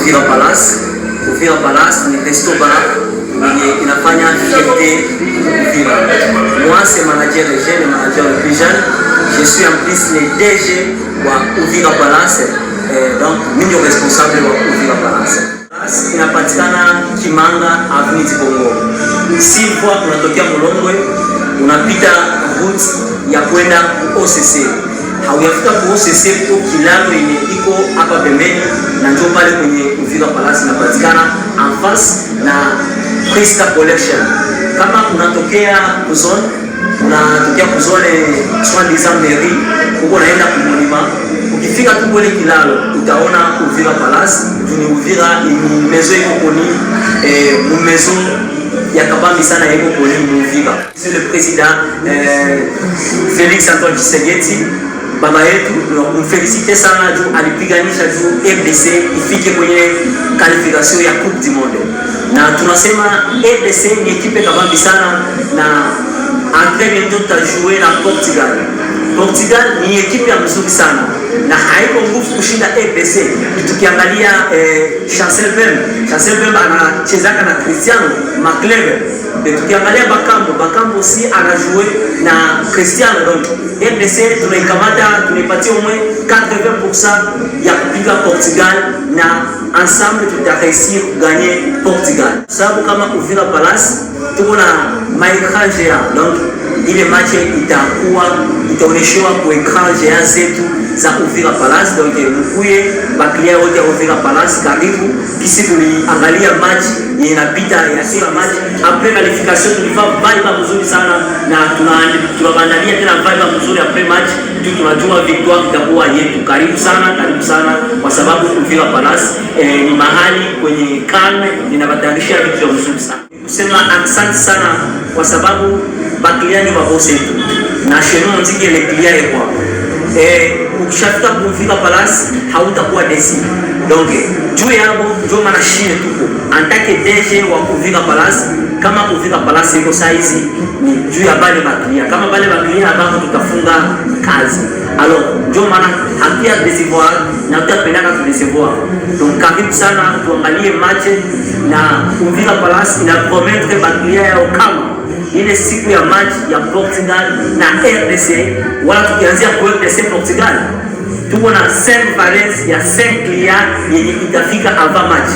Uvira Palace. Uvira Palace ni resto bar yenye inafanya fierté Uvira. Moi c'est manager jeune, manager le plus jeune. Je suis en plus le DG wa Uvira Palace. Donc mimi ndio responsable wa Uvira Palace. Inapatikana Kimanga Avenue Kongo. Si kwa unatokea Mulongwe unapita route ya kwenda OCC. Hauyafika kwa OCC kwa kilalo yenye iko hapa pembeni na ndio pale kwenye Uvira Palace inapatikana en face na Krista Collection. Kama unatokea kuzone soi-disant mairie, uko naenda kumulima, ukifika tu kule kilalo utaona Uvira Palace. Ni Uvira ni maison iko koni maison ya kabambi sana iko koni Uvira. C'est le président Félix Antoine Tshisekedi, baba yetu, kumfelicite sana juu alipiganisha juu RDC ifike kwenye qualification ya Coupe du Monde. Na tunasema RDC ni ekipe kabambi sana na Andre bientôt tutajouer na Portugal. Portugal ni ekipe ya mzuri sana na haiko nguvu kushinda RDC. Tukiangalia Chancel Bemba anacheza na Cristiano Macleve. Tukiangalia Bakambo si anajouer na Cristiano. Donc RDC tunaikamata, tunaipatia au moins 80% ya kupiga Portugal na ensemble tutaréussir gagner Portugal. Sababu kama Uvira Palace tuko na maécran géant, donc ile match itaonyeshwa kwa écran géant zetu za Uvira Palace. Donc mkuye baklia wote Uvira Palace karibu, kisi tuliangalia match inapita ya sira match après qualification, tulifa vibe mzuri sana na tunaandalia tena vibe mzuri après match tu, tunajua victoire itakuwa yetu. Karibu sana kwa sababu Uvira Palace ni mahali kwenye kalme ninabatarisha vitu vizuri sana. Kusema asante sana kwa sababu bakliani wa boss yetu na chenon nzige le client kwa ukishafika Uvira Palace hautakuwa desi. Donc juu yabo ndio maana shine tuko antake DG wa Uvira Palace. Kama Uvira Palace iko saizi ni juu ya bale baklia, kama bale baklia ambao tutafunga kazi. Alors ndio maana hakia décevoir na tutapendana tu décevoir. Donc karibu sana tuangalie match na Uvira Palace ina promettre baklia yao kama ile siku ya match ya Portugal na RDC, wala tukianzia kwa RDC Portugal tuko na 5 valence ya 5 clients yenye itafika avant match.